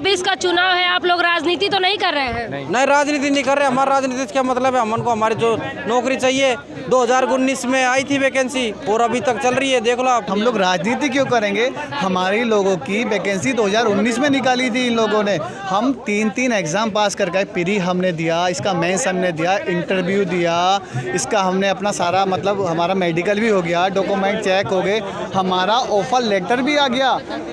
2024 का चुनाव है, आप लोग राजनीति तो नहीं कर रहे हैं? नहीं, राजनीति नहीं कर रहे। हमारा राजनीति से क्या मतलब है? हमको हमारी जो नौकरी चाहिए 2019 में आई थी वैकेंसी और अभी तक चल रही है, देख लो आप। हम लोग राजनीति क्यों करेंगे? हमारी लोगों की वैकेंसी 2019 में निकाली थी इन लोगों ने। हम 3 एग्ज़ाम पास कर गए, प्री हमने दिया, इसका मेंस हमने दिया, इंटरव्यू दिया, इसका हमने अपना सारा मतलब हमारा मेडिकल भी हो गया, डॉक्यूमेंट चेक हो गए, हमारा ऑफर लेटर भी आ गया।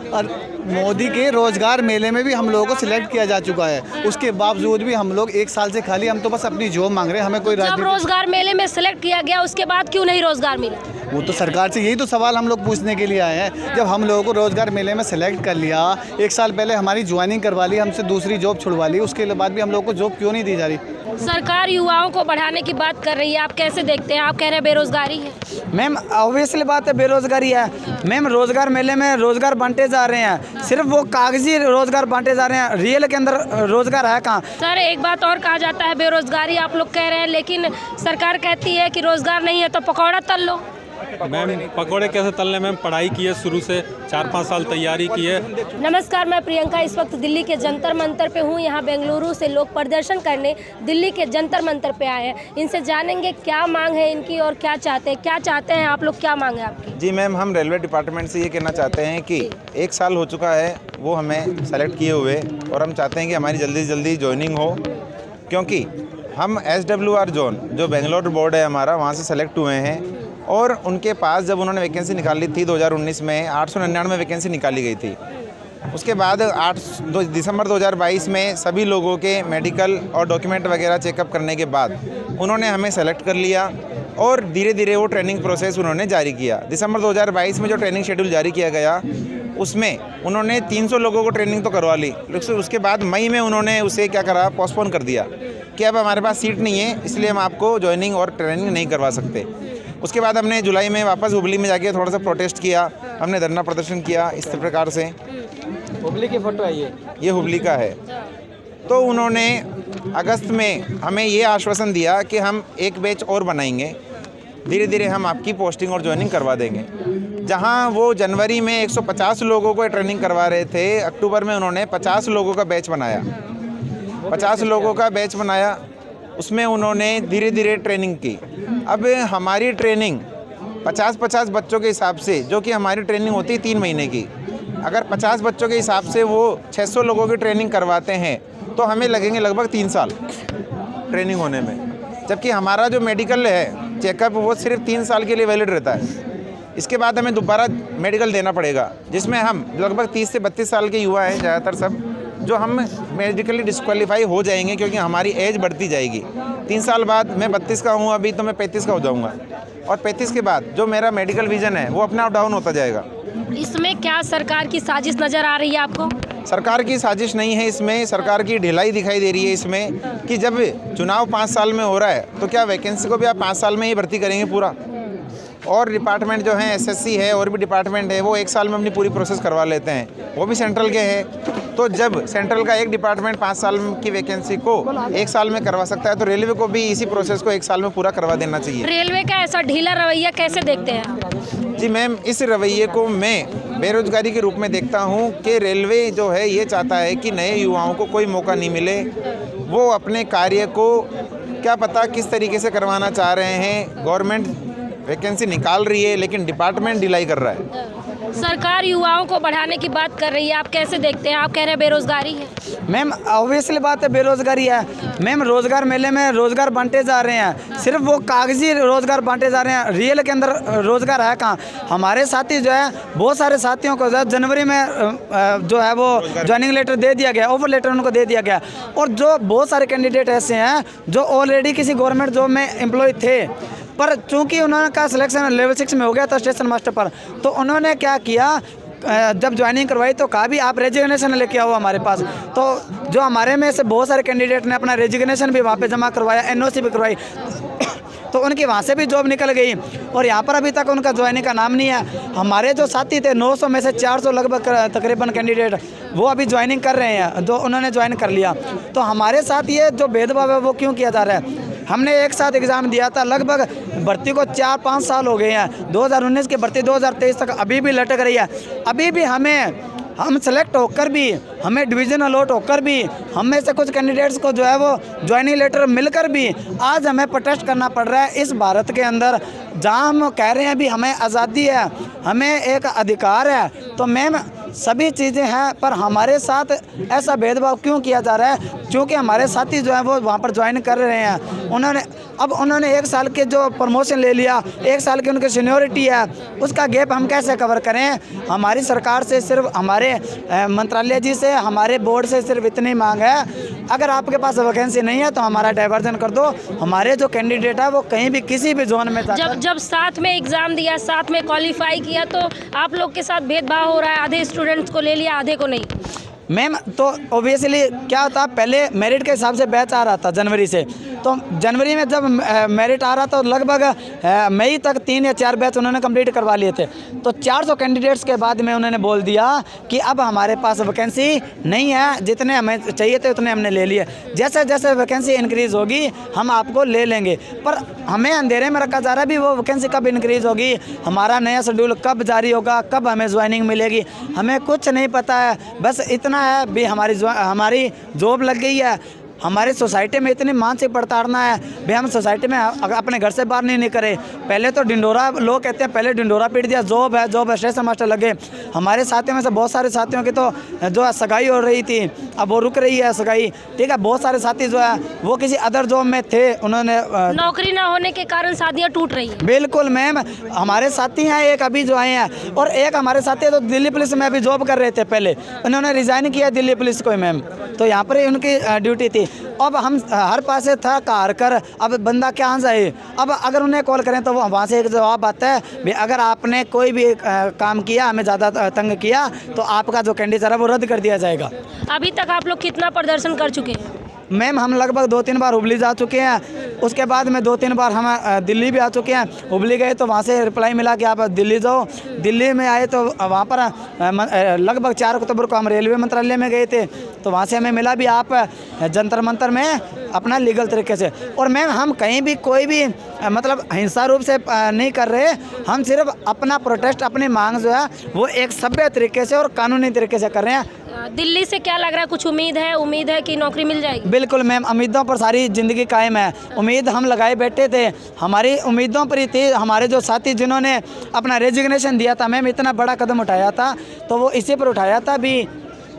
और मोदी के रोजगार मेले में भी हम लोगों को सिलेक्ट किया जा चुका है। उसके बावजूद भी हम लोग 1 साल से खाली हम तो बस अपनी जॉब मांग रहे हैं, हमें कोई जब रोजगार मेले में सिलेक्ट किया गया उसके बाद क्यों नहीं रोजगार मिला? वो तो सरकार से यही तो सवाल हम लोग पूछने के लिए आए हैं। जब हम लोगों को रोजगार मेले में सिलेक्ट कर लिया, 1 साल पहले हमारी ज्वाइनिंग करवा ली, हमसे दूसरी जॉब छुड़वा ली, उसके बाद भी हम लोगों को जॉब क्यों नहीं दी जा रही? सरकार युवाओं को बढ़ाने की बात कर रही है, आप कैसे देखते हैं? आप कह रहे हैं बेरोजगारी है। मैम ऑब्वियसली बात है, बेरोजगारी है। मैम रोजगार मेले में रोजगार बांटे जा रहे हैं, सिर्फ वो कागजी रोजगार बांटे जा रहे हैं, रियल के अंदर रोजगार है कहाँ? सर एक बात और कहा जाता है, बेरोजगारी आप लोग कह रहे हैं, लेकिन सरकार कहती है कि रोजगार नहीं है तो पकौड़ा तल लो। मैम पकौड़े कैसे तलने? मैम पढ़ाई की है, शुरू से 4-5 साल तैयारी की है। नमस्कार, मैं प्रियंका इस वक्त दिल्ली के जंतर मंतर पे हूँ। यहाँ बेंगलुरु से लोग प्रदर्शन करने दिल्ली के जंतर मंतर पे आए हैं। इनसे जानेंगे क्या मांग है इनकी और क्या चाहते हैं। क्या चाहते हैं आप लोग, क्या मांग है आपकी? जी मैम, हम रेलवे डिपार्टमेंट से ये कहना चाहते हैं कि 1 साल हो चुका है वो हमें सेलेक्ट किए हुए, और हम चाहते हैं कि हमारी जल्दी से जल्दी ज्वाइनिंग हो, क्योंकि हम SWR जोन जो बेंगलोर बोर्ड है हमारा, वहाँ से सेलेक्ट हुए हैं। और उनके पास जब उन्होंने वैकेंसी निकाली थी 2019 में 899 वैकेंसी निकाली गई थी। उसके बाद 8 दिसंबर 2022 में सभी लोगों के मेडिकल और डॉक्यूमेंट वगैरह चेकअप करने के बाद उन्होंने हमें सेलेक्ट कर लिया, और धीरे धीरे वो ट्रेनिंग प्रोसेस उन्होंने जारी किया। दिसंबर 2022 में जो ट्रेनिंग शेड्यूल जारी किया गया उसमें उन्होंने 300 लोगों को ट्रेनिंग तो करवा ली, लेकिन उसके बाद मई में उन्होंने उसे क्या करा, पोस्टपोन कर दिया कि अब हमारे पास सीट नहीं है, इसलिए हम आपको ज्वाइनिंग और ट्रेनिंग नहीं करवा सकते। उसके बाद हमने जुलाई में वापस हुबली में जाके थोड़ा सा प्रोटेस्ट किया, हमने धरना प्रदर्शन किया इस प्रकार से। हुबली की फोटो है ये हुबली का है। तो उन्होंने अगस्त में हमें ये आश्वासन दिया कि हम एक बैच और बनाएंगे, धीरे धीरे हम आपकी पोस्टिंग और ज्वाइनिंग करवा देंगे। जहां वो जनवरी में 150 लोगों को ट्रेनिंग करवा रहे थे, अक्टूबर में उन्होंने 50 लोगों का बैच बनाया। 50 लोगों का बैच बनाया, उसमें उन्होंने धीरे धीरे ट्रेनिंग की। अब हमारी ट्रेनिंग 50-50 बच्चों के हिसाब से, जो कि हमारी ट्रेनिंग होती है 3 महीने की, अगर 50 बच्चों के हिसाब से वो 600 लोगों की ट्रेनिंग करवाते हैं तो हमें लगेंगे लगभग 3 साल ट्रेनिंग होने में। जबकि हमारा जो मेडिकल है चेकअप वो सिर्फ 3 साल के लिए वैलिड रहता है। इसके बाद हमें दोबारा मेडिकल देना पड़ेगा, जिसमें हम लगभग 30 से 32 साल के युवा हैं ज़्यादातर सब, जो हम मेडिकली डिस्क्वालीफाई हो जाएंगे, क्योंकि हमारी एज बढ़ती जाएगी। 3 साल बाद मैं 32 का हूँ अभी, तो मैं 35 का हो जाऊँगा, और 35 के बाद जो मेरा मेडिकल विजन है वो अपने आप डाउन होता जाएगा। इसमें क्या सरकार की साजिश नज़र आ रही है आपको? सरकार की साजिश नहीं है, इसमें सरकार की ढिलाई दिखाई दे रही है इसमें, कि जब चुनाव 5 साल में हो रहा है तो क्या वैकेंसी को भी आप 5 साल में ही भर्ती करेंगे पूरा? और डिपार्टमेंट जो है SSC है और भी डिपार्टमेंट है वो 1 साल में अपनी पूरी प्रोसेस करवा लेते हैं, वो भी सेंट्रल के हैं। तो जब सेंट्रल का एक डिपार्टमेंट 5 साल की वैकेंसी को 1 साल में करवा सकता है, तो रेलवे को भी इसी प्रोसेस को 1 साल में पूरा करवा देना चाहिए। रेलवे का ऐसा ढीला रवैया कैसे देखते हैं? जी मैम, इस रवैये को मैं बेरोजगारी के रूप में देखता हूँ कि रेलवे जो है ये चाहता है कि नए युवाओं को कोई मौका नहीं मिले, वो अपने कार्य को क्या पता किस तरीके से करवाना चाह रहे हैं। गवर्नमेंट वैकेंसी निकाल रही है लेकिन डिपार्टमेंट डिलाई कर रहा है। सरकार युवाओं को बढ़ाने की बात कर रही है, आप कैसे देखते हैं? आप कह रहे हैं बेरोजगारी है। मैम ऑब्वियसली बात है, बेरोजगारी है। मैम रोजगार मेले में रोजगार बांटे जा रहे हैं, सिर्फ वो कागजी रोजगार बांटे जा रहे हैं, रियल के अंदर रोजगार है कहाँ? हमारे साथी जो है, बहुत सारे साथियों को जनवरी में जो है वो ज्वाइनिंग लेटर दे दिया गया, ऑफर लेटर उनको दे दिया गया। और जो बहुत सारे कैंडिडेट ऐसे हैं जो ऑलरेडी किसी गवर्नमेंट जॉब में एम्प्लॉय थे, पर चूंकि उन्होंने का सिलेक्शन लेवल 6 में हो गया था स्टेशन मास्टर पर, तो उन्होंने क्या किया, जब ज्वाइनिंग करवाई तो कहा भी आप रेजिग्नेशन लेके आओ हमारे पास। तो जो हमारे में से बहुत सारे कैंडिडेट ने अपना रेजिग्नेशन भी वहाँ पे जमा करवाया, NOC भी करवाई, तो उनकी वहाँ से भी जॉब निकल गई, और यहाँ पर अभी तक उनका ज्वाइनिंग का नाम नहीं है। हमारे जो साथी थे 900 में से 400 लगभग तकरीबन कैंडिडेट वो अभी ज्वाइनिंग कर रहे हैं, जो उन्होंने ज्वाइन कर लिया। तो हमारे साथ ये जो भेदभाव है वो क्यों किया जा रहा है? हमने एक साथ एग्ज़ाम दिया था, लगभग भर्ती को 4-5 साल हो गए हैं, 2019 की भर्ती 2023 तक अभी भी लटक रही है। अभी भी हमें हम सेलेक्ट होकर भी, हमें डिवीज़न अलॉट होकर भी, हम में से कुछ कैंडिडेट्स को जो है वो ज्वाइनिंग लेटर मिलकर भी आज हमें प्रोटेस्ट करना पड़ रहा है इस भारत के अंदर, जहां हम कह रहे हैं भी हमें आज़ादी है, हमें एक अधिकार है। तो मैम सभी चीज़ें हैं, पर हमारे साथ ऐसा भेदभाव क्यों किया जा रहा है? क्योंकि हमारे साथी जो हैं वो वहाँ पर ज्वाइन कर रहे हैं, उन्होंने 1 साल के जो प्रमोशन ले लिया, 1 साल की उनकी सीनियोरिटी है, उसका गैप हम कैसे कवर करें? हमारी सरकार से सिर्फ, हमारे मंत्रालय जी से, हमारे बोर्ड से सिर्फ इतनी मांग है, अगर आपके पास वैकेंसी नहीं है तो हमारा डाइवर्जन कर दो। हमारे जो कैंडिडेट है वो कहीं भी किसी भी जोन में जब साथ में एग्ज़ाम दिया, साथ में क्वालिफाई किया, तो आप लोग के साथ भेदभाव हो रहा है, आधे स्टूडेंट्स को ले लिया, आधे को नहीं। मैम तो ऑब्वियसली क्या होता, पहले मेरिट के हिसाब से बैच आ रहा था जनवरी से, तो जनवरी में जब मेरिट आ रहा था लगभग मई तक 3 या 4 बैच उन्होंने कंप्लीट करवा लिए थे। तो 400 कैंडिडेट्स के बाद में उन्होंने बोल दिया कि अब हमारे पास वैकेंसी नहीं है, जितने हमें चाहिए थे उतने हमने ले लिए, जैसे जैसे वैकेंसी इंक्रीज़ होगी हम आपको ले लेंगे। पर हमें अंधेरे में रखा जा रहा है भी वो वैकेंसी कब इंक्रीज़ होगी, हमारा नया शेड्यूल कब जारी होगा, कब हमें ज्वाइनिंग मिलेगी, हमें कुछ नहीं पता है। बस इतना है भी हमारी जॉब लग गई है, हमारी सोसाइटी में इतनी मानसिक प्रताड़ना है भाई, हम सोसाइटी में अपने घर से बाहर नहीं निकले। पहले तो डिंडोरा, लोग कहते हैं पहले डिंडोरा पीट दिया, जॉब है स्टेशन मास्टर लगे। हमारे साथियों में से बहुत सारे साथियों की तो जो सगाई हो रही थी, अब वो रुक रही है सगाई, ठीक है। बहुत सारे साथी जो है वो किसी अदर जॉब में थे, उन्होंने नौकरी ना होने के कारण शादियाँ टूट रही हैं। बिल्कुल मैम, हमारे साथी हैं एक अभी जो आए हैं, और एक हमारे साथी तो दिल्ली पुलिस में अभी जॉब कर रहे थे पहले, उन्होंने रिज़ाइन किया दिल्ली पुलिस को मैम, तो यहाँ पर उनकी ड्यूटी थी। अब हम हर पास से था कार कर, अब बंदा क्या जाए, अब अगर उन्हें कॉल करें तो वो वहाँ से एक जवाब आता है भाई अगर आपने कोई भी काम किया, हमें ज़्यादा तंग किया, तो आपका जो कैंडिडेट है वो रद्द कर दिया जाएगा। अभी तक आप लोग कितना प्रदर्शन कर चुके हैं? मैम हम लगभग 2-3 बार हुबली जा चुके हैं, उसके बाद में 2-3 बार हम दिल्ली भी आ चुके हैं। हुबली गए तो वहाँ से रिप्लाई मिला कि आप दिल्ली जाओ, दिल्ली में आए तो वहाँ पर लगभग 4 अक्टूबर को हम रेलवे मंत्रालय में गए थे, तो वहाँ से हमें मिला भी आप जंतर मंतर में अपना लीगल तरीके से। और मैम हम कहीं भी कोई भी मतलब हिंसा रूप से नहीं कर रहे, हम सिर्फ अपना प्रोटेस्ट, अपनी मांग जो है वो एक सभ्य तरीके से और कानूनी तरीके से कर रहे हैं। दिल्ली से क्या लग रहा है, कुछ उम्मीद है कि नौकरी मिल जाएगी? बिल्कुल मैम, उम्मीदों पर सारी ज़िंदगी कायम है। उम्मीद हम लगाए बैठे थे, हमारी उम्मीदों पर ही थी। हमारे जो साथी जिन्होंने अपना रेजिग्नेशन दिया था मैम, इतना बड़ा कदम उठाया था, तो वो इसी पर उठाया था भी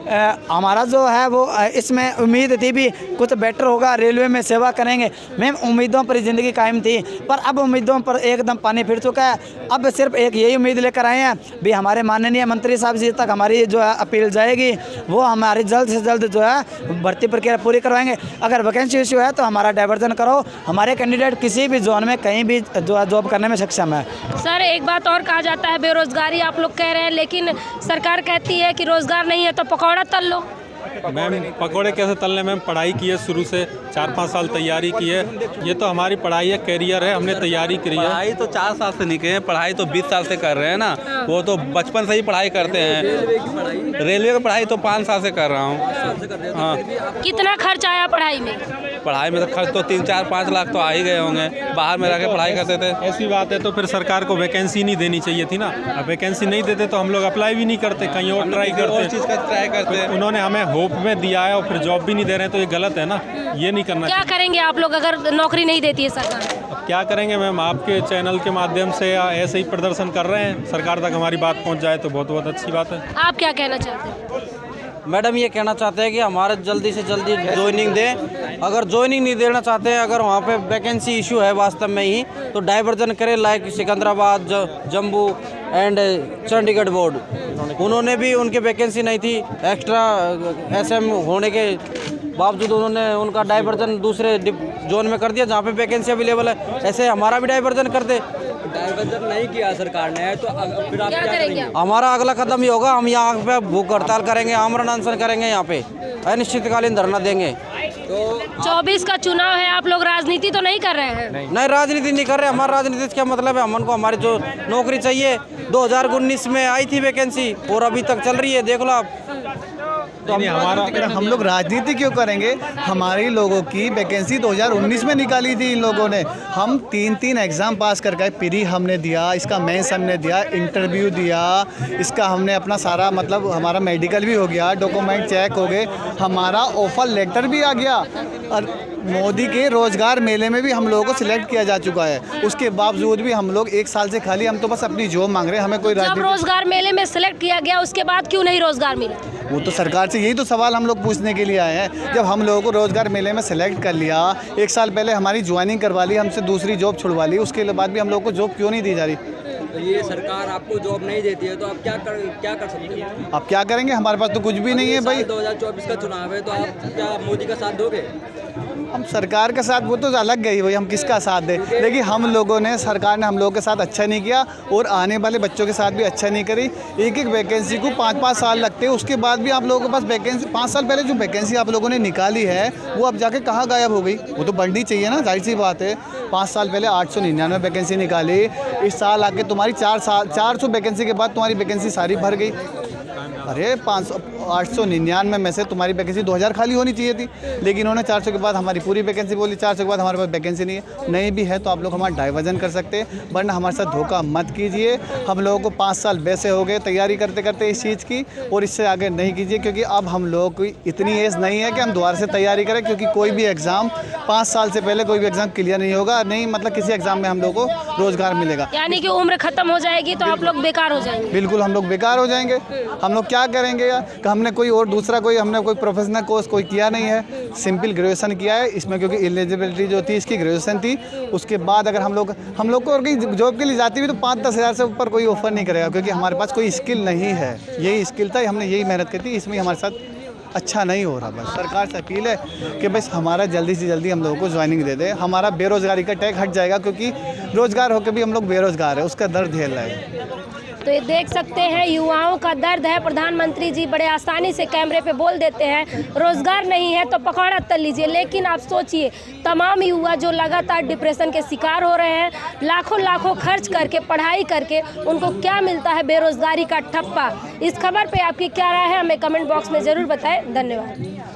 हमारा जो है वो इसमें उम्मीद थी भी कुछ बेटर होगा, रेलवे में सेवा करेंगे। मैम उम्मीदों पर ज़िंदगी कायम थी, पर अब उम्मीदों पर एकदम पानी फिर चुका है। अब सिर्फ एक यही उम्मीद लेकर आए हैं भी हमारे माननीय मंत्री साहब जी तक हमारी जो है अपील जाएगी, वो हमारी जल्द से जल्द जो है भर्ती प्रक्रिया पूरी करवाएंगे। अगर वैकेंसी इशू है तो हमारा डाइवर्जन करो, हमारे कैंडिडेट किसी भी जोन में कहीं भी जो है जॉब करने में सक्षम है। सर एक बात और कहा जाता है, बेरोजगारी आप लोग कह रहे हैं, लेकिन सरकार कहती है कि रोजगार नहीं है तो पकौड़ा तल लो। मैम पकौड़े कैसे तलने? मैम पढ़ाई की है, शुरू से 4-5 साल तैयारी की है, ये तो हमारी पढ़ाई है, कैरियर है, हमने तैयारी करी है। पढ़ाई तो 4 साल से नहीं किए हैं, पढ़ाई तो 20 साल से कर रहे हैं ना, वो तो बचपन से ही पढ़ाई करते हैं। रेलवे की पढ़ाई तो 5 साल से कर रहा हूँ। हाँ। कितना खर्च आया पढ़ाई में? पढ़ाई में तो खर्च तो 3-4-5 लाख तो आ ही गए होंगे, बाहर में रह के पढ़ाई करते थे। ऐसी बात है तो फिर सरकार को वैकेंसी नहीं देनी चाहिए थी ना। अब वैकेंसी नहीं देते तो हम लोग अप्लाई भी नहीं करते, कहीं और ट्राई करते, चीज़ का ट्राई करते हैं। उन्होंने हमें होप में दिया है और फिर जॉब भी नहीं दे रहे हैं, तो ये गलत है ना, ये नहीं करना क्या करेंगे आप लोग अगर नौकरी नहीं देती है सरकार? अब क्या करेंगे मैम, आपके चैनल के माध्यम से या ऐसे ही प्रदर्शन कर रहे हैं, सरकार तक हमारी बात पहुंच जाए तो बहुत बहुत अच्छी बात है। आप क्या कहना चाहते हैं? मैडम ये कहना चाहते हैं कि हमारे जल्दी से जल्दी ज्वाइनिंग दें। अगर ज्वाइनिंग नहीं देना चाहते हैं, अगर वहाँ पे वैकेंसी इशू है वास्तव में ही, तो डाइवर्जन करें, like Secunderabad, Jammu and Chandigarh board, उन्होंने भी उनकी वैकेंसी नहीं थी, एक्स्ट्रा SM होने के बावजूद उन्होंने उनका डाइवर्जन दूसरे जोन में कर दिया जहाँ पे वैकेंसी अवेलेबल है। ऐसे हमारा भी डाइवर्जन कर दे। डाइवर्जन नहीं किया सरकार ने तो फिर आप क्या करेंगे? हमारा अगला कदम ये होगा, हम यहाँ पे भूख हड़ताल करेंगे, आमरण अनशन करेंगे, यहाँ पे अनिश्चितकालीन धरना देंगे। तो 24 का चुनाव है, आप लोग राजनीति तो नहीं कर रहे हैं? नहीं राजनीति नहीं कर रहे, हमारा राजनीति से क्या मतलब है? हमको हमारी जो नौकरी चाहिए, 2019 में आई थी वैकेंसी और अभी तक चल रही है, देख लो आप। तो हम लोग राजनीति क्यों करेंगे? हमारे लोगों की वैकेंसी 2019 में निकाली थी इन लोगों ने। हम 3 एग्ज़ाम पास करके प्री हमने दिया, इसका मेंस हमने दिया, इंटरव्यू दिया, इसका हमने अपना सारा मतलब हमारा मेडिकल भी हो गया, डॉक्यूमेंट चेक हो गए, हमारा ऑफर लेटर भी आ गया। और मोदी के रोज़गार मेले में भी हम लोगों को सिलेक्ट किया जा चुका है। उसके बावजूद भी हम लोग 1 साल से खाली हम तो बस अपनी जॉब मांग रहे हैं, हमें कोई जब रोजगार मेले में सिलेक्ट किया गया उसके बाद क्यों नहीं रोजगार मिला? वो तो सरकार से यही तो सवाल हम लोग पूछने के लिए आए हैं। जब हम लोगों को रोज़गार मेले में सेलेक्ट कर लिया, 1 साल पहले हमारी ज्वाइनिंग करवा ली, हमसे दूसरी जॉब छुड़वा ली, उसके बाद भी हम लोगों को जॉब क्यों नहीं दी जा रही? तो ये सरकार आपको जॉब नहीं देती है तो आप क्या कर सकते हैं? आप क्या करेंगे? हमारे पास तो कुछ भी नहीं है भाई। 2024 का चुनाव है तो आप क्या मोदी का साथ दोगे? हम सरकार के साथ वो तो अलग गई भाई, हम किसका साथ दें? लेकिन हम लोगों ने, सरकार ने हम लोगों के साथ अच्छा नहीं किया और आने वाले बच्चों के साथ भी अच्छा नहीं करी। एक वैकेंसी को 5-5 साल लगते हैं, उसके बाद भी आप लोगों के पास वैकेंसी 5 साल पहले जो वैकेंसी आप लोगों ने निकाली है वो अब जाके कहाँ गायब हो गई? वो तो बढ़नी चाहिए ना, जाहिर सी बात है। 5 साल पहले 899 वैकेंसी निकाली, इस साल आके तुम्हारी 400 वैकेंसी के बाद तुम्हारी वैकेंसी सारी भर गई। अरे 899 में से तुम्हारी वैकेंसी 2000 खाली होनी चाहिए थी, लेकिन उन्होंने 400 के बाद हमारी पूरी वैकेंसी बोली, 400 के बाद हमारे पास वैकेंसी नहीं है। नहीं भी है तो आप लोग हमारा डाइवर्जन कर सकते हैं, वरना हमारे साथ धोखा मत कीजिए। हम लोगों को 5 साल वैसे हो गए तैयारी करते करते इस चीज़ की, और इससे आगे नहीं कीजिए, क्योंकि अब हम लोगों की इतनी एज नहीं है कि हम दोबारा से तैयारी करें, क्योंकि कोई भी एग्ज़ाम 5 साल से पहले कोई भी एग्ज़ाम क्लियर नहीं होगा, नहीं मतलब किसी एग्ज़ाम में हम लोगों को रोज़गार मिलेगा। यानी कि उम्र खत्म हो जाएगी तो आप लोग बेकार हो जाएंगे? बिल्कुल, हम लोग बेकार हो जाएंगे। हम लोग क्या करेंगे यार? हमने कोई और दूसरा हमने कोई प्रोफेशनल कोर्स कोई किया नहीं है, सिंपल ग्रेजुएशन किया है इसमें, क्योंकि एलिजिबिलिटी जो थी इसकी ग्रेजुएशन थी। उसके बाद अगर हम लोग को और कहीं जॉब के लिए जाती भी तो 5-10 हज़ार से ऊपर कोई ऑफर नहीं करेगा, क्योंकि हमारे पास कोई स्किल नहीं है। यही स्किल था, हमने यही मेहनत की थी, इसमें हमारे साथ अच्छा नहीं हो रहा। बस सरकार से अपील है कि बस हमारा जल्दी से जल्दी हम लोगों को ज्वाइनिंग दे दे, हमारा बेरोज़गारी का टैग हट जाएगा, क्योंकि रोज़गार होकर भी हम लोग बेरोज़गार है, उसका दर्द झेल रहे हैं। तो ये देख सकते हैं युवाओं का दर्द है। प्रधानमंत्री जी बड़े आसानी से कैमरे पे बोल देते हैं रोज़गार नहीं है तो पकौड़ा तल लीजिए, लेकिन आप सोचिए तमाम युवा जो लगातार डिप्रेशन के शिकार हो रहे हैं, लाखों खर्च करके पढ़ाई करके उनको क्या मिलता है? बेरोज़गारी का ठप्पा। इस खबर पे आपकी क्या राय है? हमें कमेंट बॉक्स में ज़रूर बताएं। धन्यवाद।